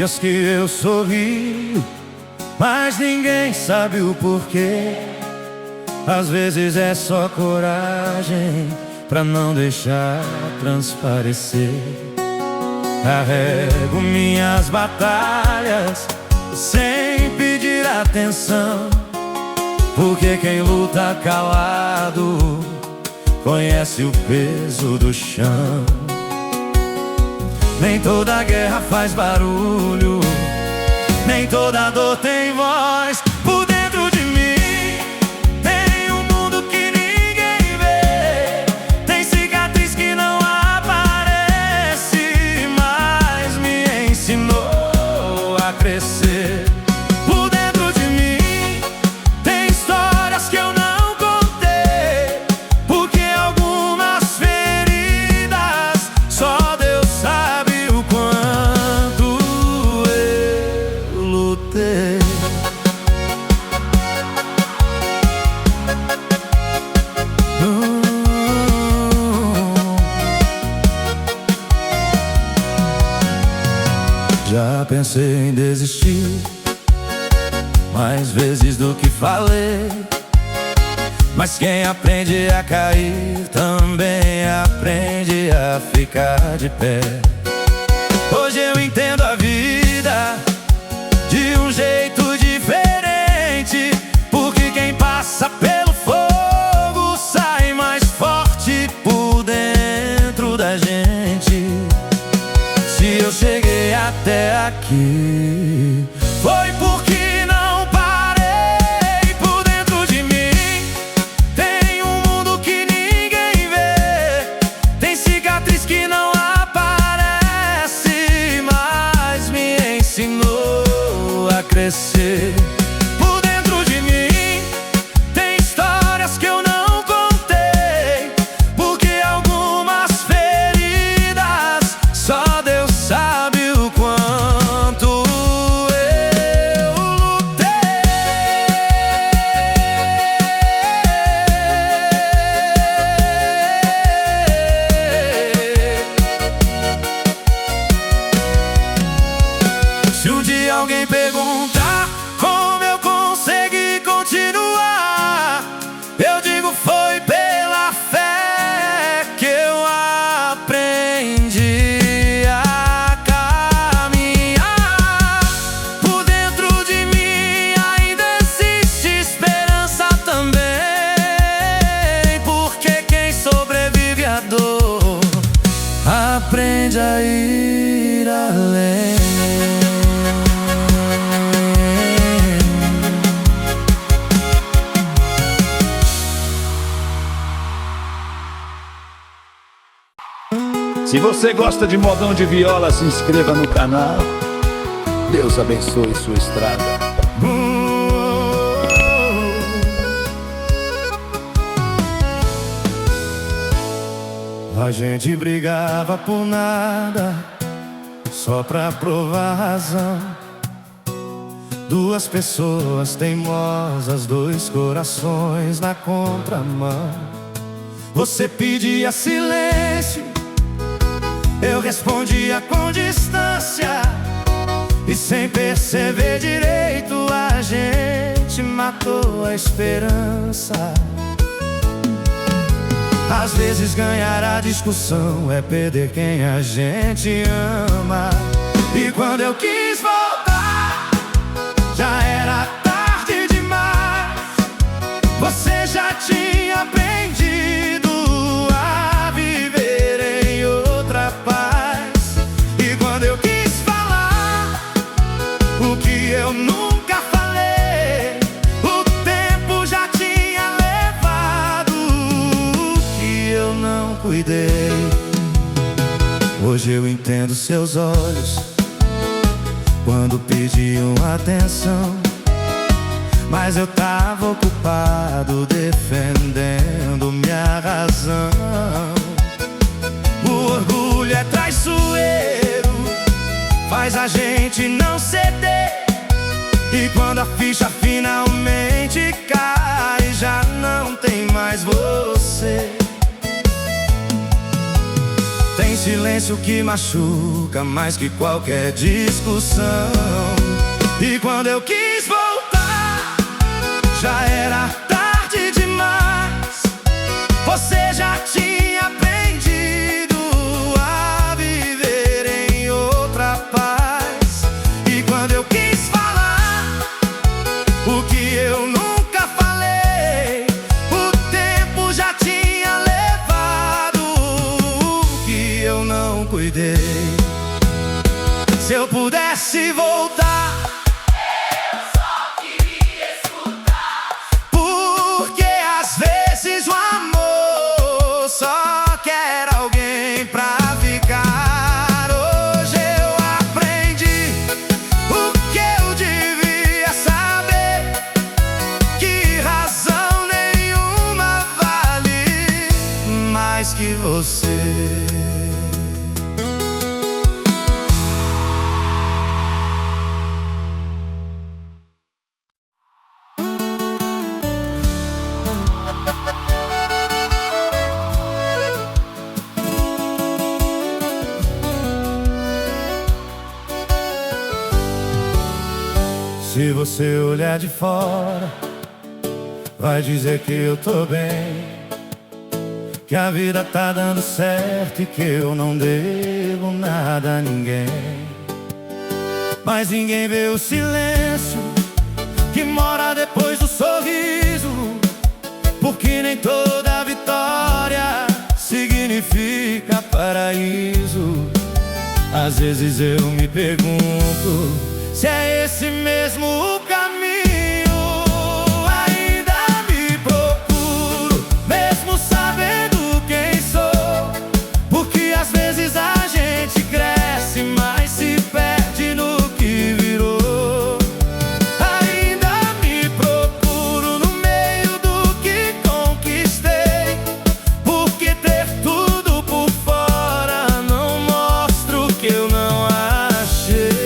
dias que eu sorrio, mas ninguém sabe o porquê. Às vezes é só coragem pra não deixar transparecer. Carrego minhas batalhas sem pedir atenção, porque quem luta calado conhece o peso do chão. Nem toda guerra faz barulho, nem toda dor tem voz. Por dentro de mim tem um mundo que ninguém vê, tem cicatriz que não aparece, mas me ensinou a crescer. Por dentro de mim tem histórias que eu não contei, porque algumas feridas só Deus sabe o quanto eu lutei. Já pensei em desistir mais vezes do que falei, mas quem aprende a cair também aprende a ficar de pé. Hoje eu entendo a vida de um jeito diferente, porque quem passa pelo fogo sai mais forte por dentro da gente. Se eu cheguei até aqui, foi porque não parei. Por dentro de mim tem um mundo que ninguém vê, tem cicatriz que não aparece, mas me ensinou a crescer. Por dentro de mim tem histórias que eu não contei, porque algumas feridas só Deus sabe o quanto eu lutei. Se um dia alguém perguntar como eu consegui continuar, eu digo foi pela fé que eu aprendi a caminhar. Por dentro de mim ainda existe esperança também, porque quem sobrevive à dor aprende a ir além. Se você gosta de modão de viola, se inscreva no canal. Deus abençoe sua estrada. A gente brigava por nada, só pra provar razão. Duas pessoas teimosas, dois corações na contramão. Você pedia silêncio, eu respondia com distância, e sem perceber direito a gente matou a esperança. Às vezes ganhar a discussão é perder quem a gente ama. E quando eu quis voltar, já era tarde demais. Você já tinha aprendido a viver em outra paz. E quando eu quis falar o que eu nunca falei, o tempo já tinha levado o que eu não cuidei. Hoje eu entendo seus olhos quando pediam atenção, mas eu tava ocupado defendendo minha razão. O orgulho é traiçoeiro, faz a gente não ceder, e quando a ficha finalmente cai, já não tem mais você. Tem silêncio que machuca mais que qualquer discussão. E quando eu quis voltar, já era tarde demais. Você já tinha aprendido a viver em outra paz. E quando eu quis falar o que eu nunca falei, o tempo já tinha levado o que eu não cuidei. Se eu pudesse voltar, eu só queria escutar. porque às vezes o amor só quer alguém pra ficar. Hoje eu aprendi o que eu devia saber, que razão nenhuma vale mais que você. Se você olhar de fora, vai dizer que eu tô bem, que a vida tá dando certo e que eu não devo nada a ninguém. Mas ninguém vê o silêncio que mora depois do sorriso, porque nem toda vitória significa paraíso. Às vezes eu me pergunto se é esse mesmo o caminho. Ainda me procuro, mesmo sabendo quem sou, porque às vezes a gente cresce, mas se perde no que virou. Ainda me procuro no meio do que conquistei, porque ter tudo por fora não mostra o que eu não achei.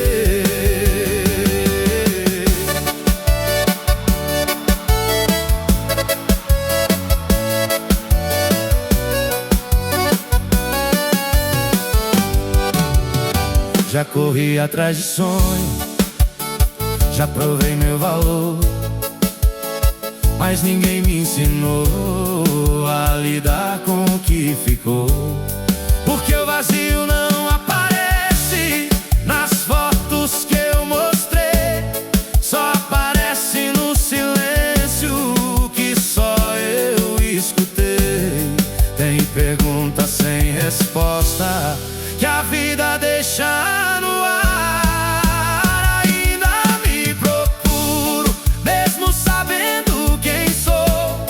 Já corri atrás de sonho, já provei meu valor, mas ninguém me ensinou a lidar com o que ficou. Porque o vazio não aparece nas fotos que eu mostrei, só aparece no silêncio que só eu escutei. Tem pergunta sem resposta que a vida deixa no ar. Ainda me procuro, mesmo sabendo quem sou,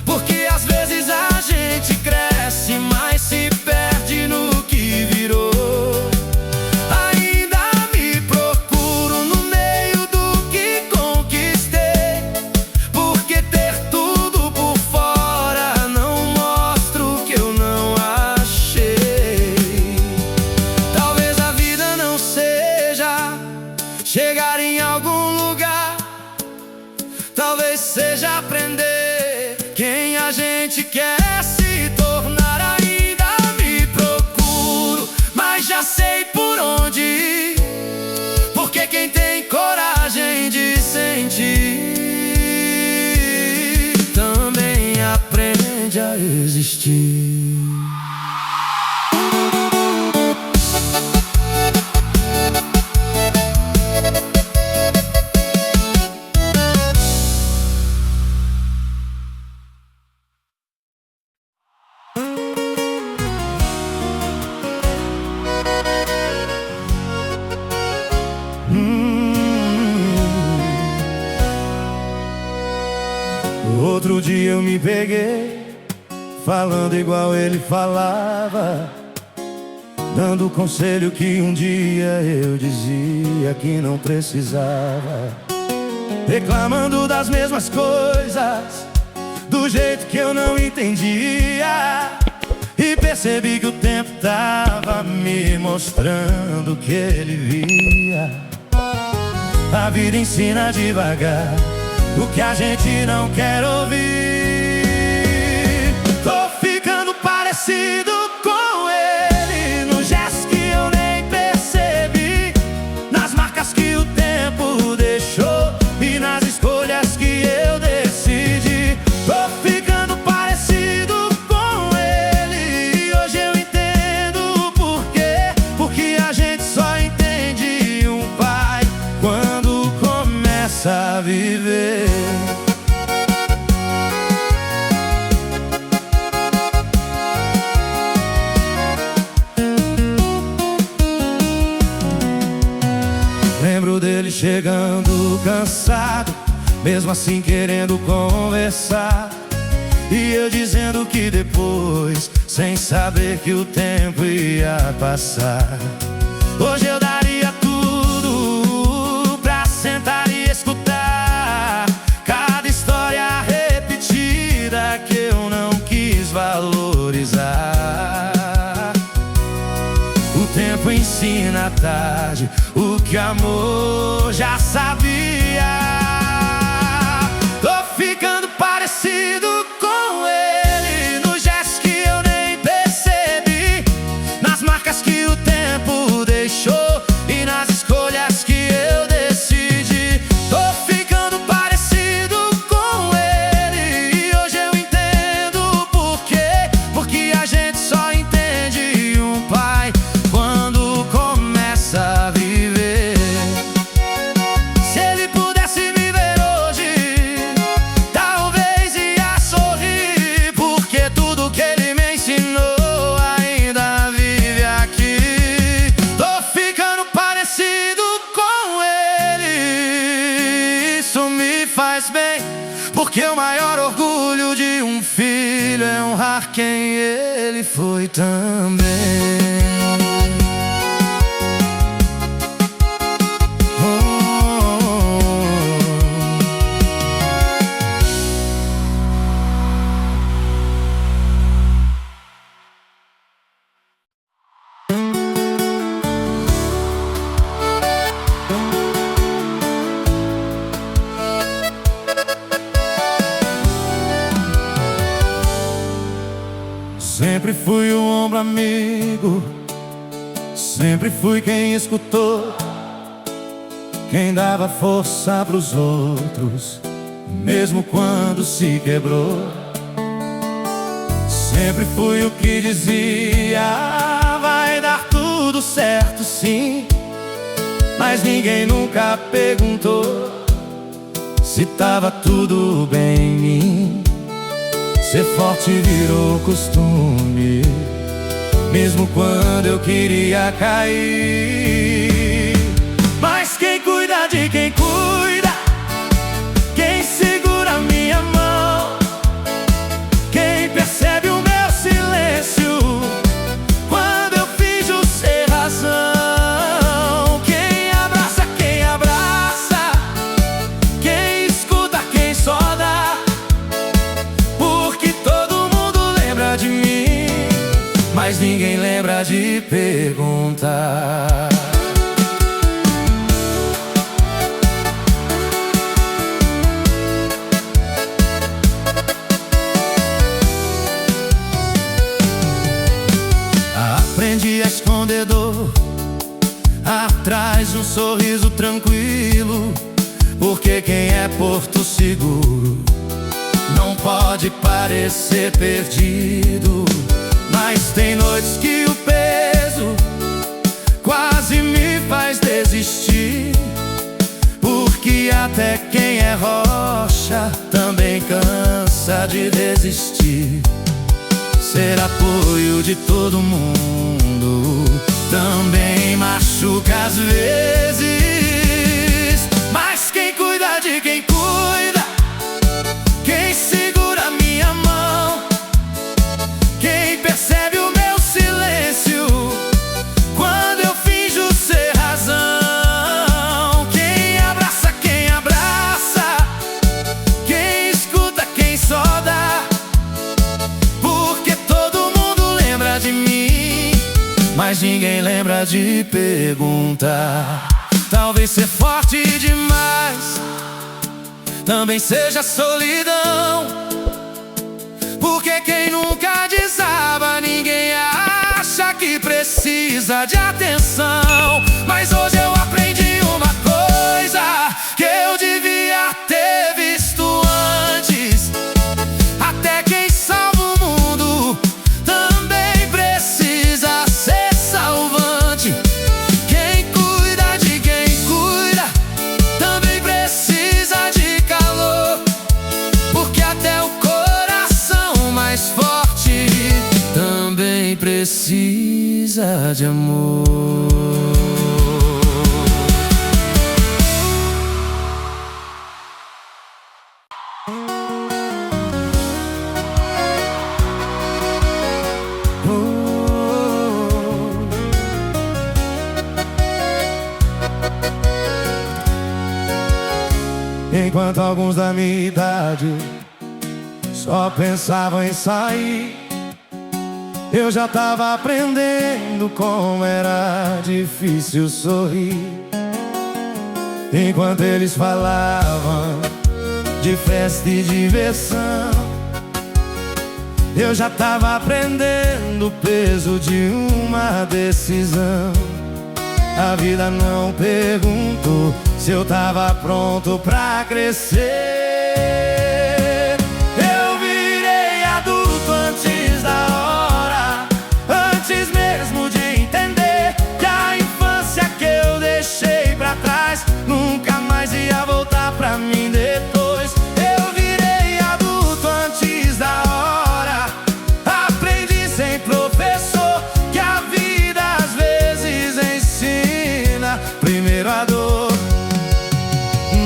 porque às vezes a gente cresce, mas se perde no que virou. Ainda me procuro no meio do que conquistei, porque ter tudo por fora não mostra o que eu não achei. Talvez a vida não seja chegar em algum lugar, talvez seja aprender quem a gente quer se tornar. Ainda me procuro, mas já sei por onde ir, porque quem tem coragem de sentir também aprende a existir. Outro dia eu me peguei falando igual ele falava, dando conselho que um dia eu dizia que não precisava, reclamando das mesmas coisas do jeito que eu não entendia. E percebi que o tempo tava me mostrando o que ele via. A vida ensina devagar o que a gente não quer ouvir. Tô ficando parecido com ele, começa a viver. Lembro dele chegando cansado, mesmo assim querendo conversar, e eu dizendo que depois, sem saber que o tempo ia passar. Hoje eu daria tudo pra sentar e escutar cada história repetida que eu não quis valorizar. O tempo ensina tarde o que amor já sabia. Tô ficando parecido com ele, nos gestos que eu nem percebi, nas marcas que o tempo deixou e nas escolhas que eu decidi. Tô ficando parecido com ele e hoje eu entendo o porquê. Porque a gente só entende um pai quando começa a viver. Se ele pudesse me ver hoje, talvez ia sorrir, porque tudo que ele me ensinou ainda vive aqui. Tô ficando parecido com ele, isso me faz bem, porque o maior orgulho de um filho é honrar quem ele foi também. Sempre fui o ombro amigo, sempre fui quem escutou, quem dava força pros outros, mesmo quando se quebrou. Sempre fui o que dizia: vai dar tudo certo sim, mas ninguém nunca perguntou se tava tudo bem em mim. Ser forte virou costume, mesmo quando eu queria cair. Mas quem cuida de quem cuida, quem segura minha mão, quem percebe o meu silêncio quando eu finjo ser razão, quem abraça, quem escuta, quem só dá, porque todo mundo lembra de mim, mas ninguém lembra de perguntar. Aprendi a esconder dor atrás de um sorriso tranquilo, porque quem é porto seguro não pode parecer perdido. Mas tem noites que o peso quase me faz desistir, porque até quem é rocha também cansa de desistir. Ser apoio de todo mundo também machuca às vezes. Mas quem cuida de quem cuida, quem segura minha mão, quem percebe o meu silêncio quando eu finjo ser razão, quem abraça, quem escuta, quem só dá, porque todo mundo lembra de mim, mas ninguém lembra de perguntar. Talvez ser forte demais também seja solidão, porque quem nunca desaba, ninguém acha que precisa de atenção. Mas hoje eu aprendi uma coisa que eu devia ter visto antes: até quem salva o mundo também precisa ser salvante. Quem cuida de quem cuida também precisa verdade, amor. Enquanto alguns da minha idade só pensavam em sair, eu já tava aprendendo como era difícil sorrir. Enquanto eles falavam de festa e diversão, eu já tava aprendendo o peso de uma decisão. A vida não perguntou se eu tava pronto pra crescer. Eu virei adulto antes da hora, antes mesmo de entender que a infância que eu deixei pra trás nunca mais ia voltar pra mim depois. Eu virei adulto antes da hora, aprendi sem professor que a vida às vezes ensina primeiro a dor,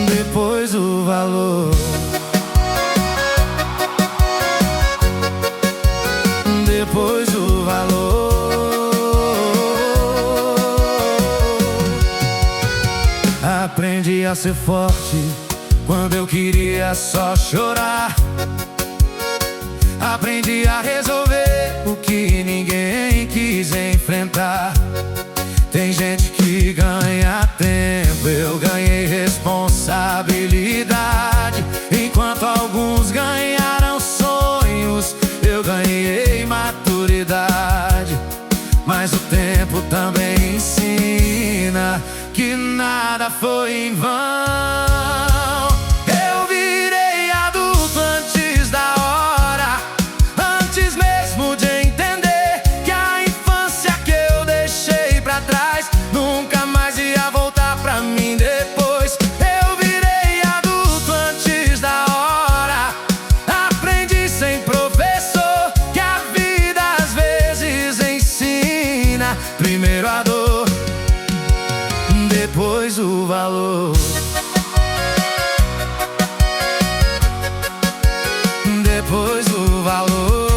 depois o valor. Depois o valor. Aprendi a ser forte quando eu queria só chorar. Aprendi a resolver o que ninguém quis enfrentar. Tem gente que ganha tempo, eu ganhei responsabilidade. Enquanto alguns ganharam sonhos, eu ganhei maturidade. Mas o tempo também ensina que nada foi em vão. Eu virei adulto antes da hora, antes mesmo de entender que a infância que eu deixei pra trás nunca mais ia voltar pra mim depois. Eu virei adulto antes da hora, aprendi sem professor que a vida às vezes ensina primeiro a dor, depois o valor. Depois o valor.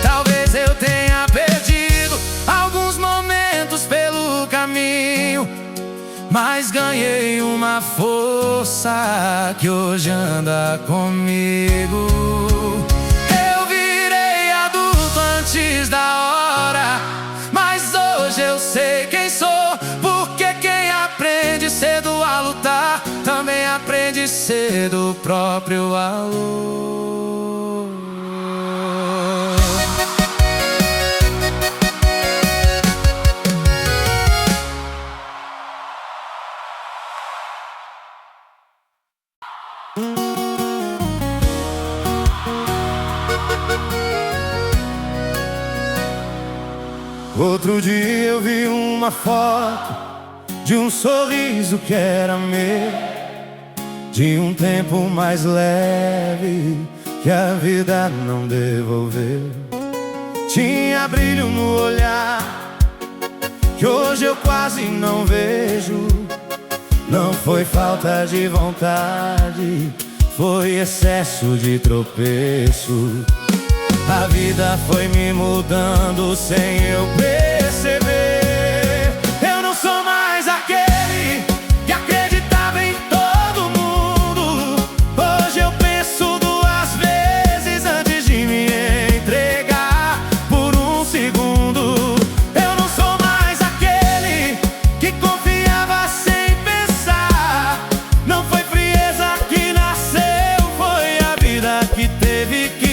Talvez eu tenha perdido alguns momentos pelo caminho, mas ganhei uma força que hoje anda comigo. Eu virei adulto antes da hora, mas hoje eu sei quem sou, porque quem aprende cedo a lutar também aprende cedo o próprio valor. Outro dia eu vi uma foto de um sorriso que era meu, de um tempo mais leve que a vida não devolveu. Tinha brilho no olhar que hoje eu quase não vejo. Não foi falta de vontade, foi excesso de tropeço. A vida foi me mudando sem eu perceber. Eu não sou mais aquele que acreditava em todo mundo. Hoje eu penso duas vezes antes de me entregar por um segundo. Eu não sou mais aquele que confiava sem pensar. Não foi frieza que nasceu, foi a vida que teve que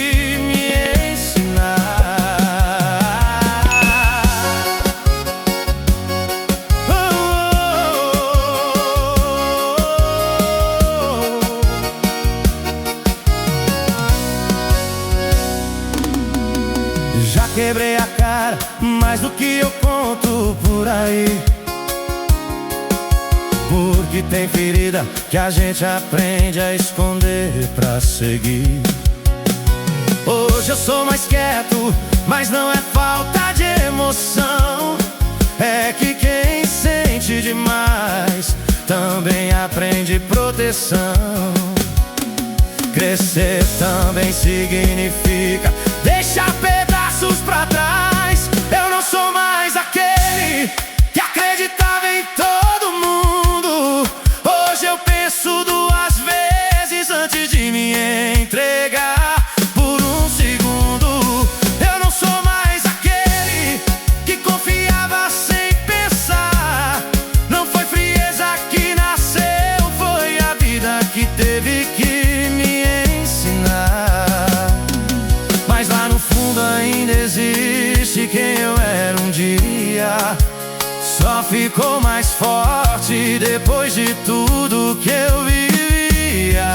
quebrei a cara, mais do que eu conto por aí. Porque tem ferida que a gente aprende a esconder pra seguir. Hoje eu sou mais quieto, mas não é falta de emoção. É que quem sente demais também aprende proteção. Crescer também significa deixar pedaços pra trás. Eu não sou mais aquele que acreditava em todo mundo. Hoje eu penso duas vezes antes de me entregar por um segundo. Eu não sou mais aquele que confiava sem pensar. Não foi frieza que nasceu, foi a vida que teve que me ensinar. Mas lá no fundo ainda existe quem eu era um dia. Só ficou mais forte depois de tudo que eu vivia.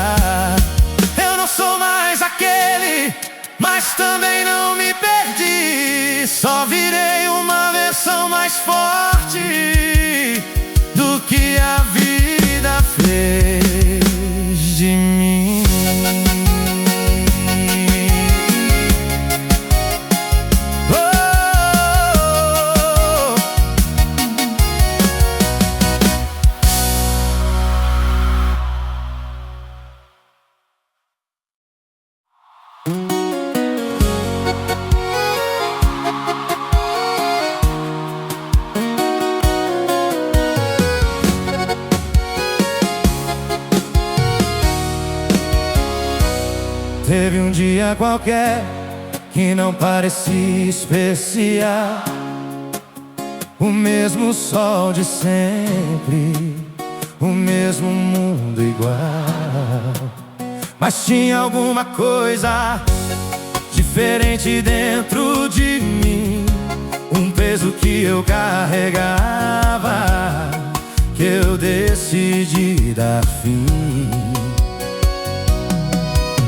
Eu não sou mais aquele, mas também não me perdi. Só virei uma versão mais forte do que a vida fez de mim. Teve um dia qualquer que não parecia especial, o mesmo sol de sempre, o mesmo mundo igual. Mas tinha alguma coisa diferente dentro de mim, um peso que eu carregava, que eu decidi dar fim.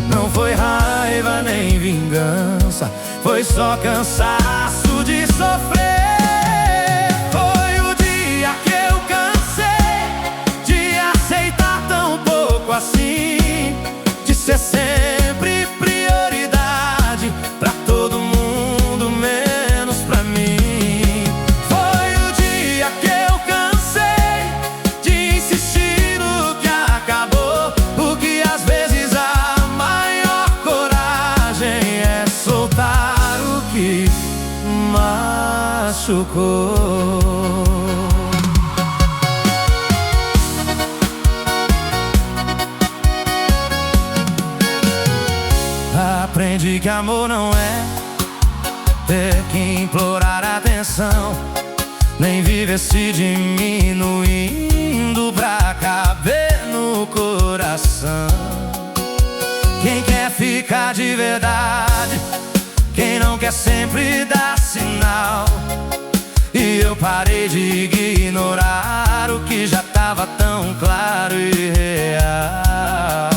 Não foi raiva nem vingança, foi só cansaço de sofrer. Foi o dia que eu cansei de aceitar tão pouco assim, de ser sempre prioridade pra todo mundo, menos pra mim. Foi o dia que eu cansei de insistir no que acabou, porque às vezes machucou. Aprendi que amor não é ter que implorar atenção, nem viver se diminuindo pra caber no coração. Quem quer ficar de verdade, quem não quer sempre dar sinal. E eu parei de ignorar o que já tava tão claro e real.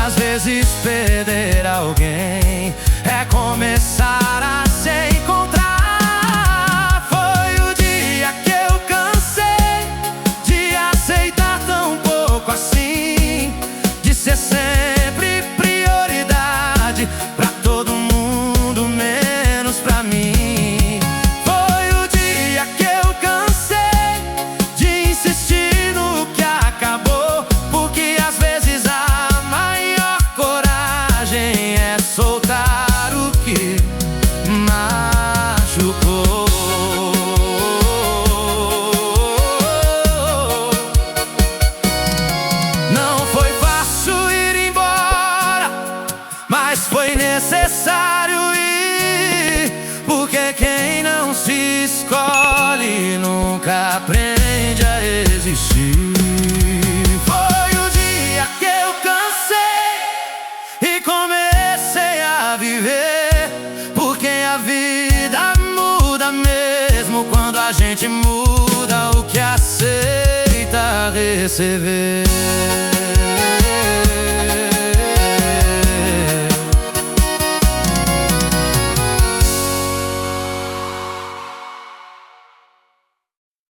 Às vezes perder alguém é começar a se encontrar. Foi o dia que eu cansei de aceitar tão pouco assim, de ser sempre prioridade pra todo mundo, menos pra mim. Foi o dia que eu cansei de insistir no que acabou, porque às vezes a maior coragem é soltar o que machucou. Não foi fácil ir embora, mas foi necessário ir, porque quem não se escolhe nunca aprende a existir. Foi o dia que eu cansei e comecei a viver, porque a vida muda mesmo quando a gente muda o que aceita receber.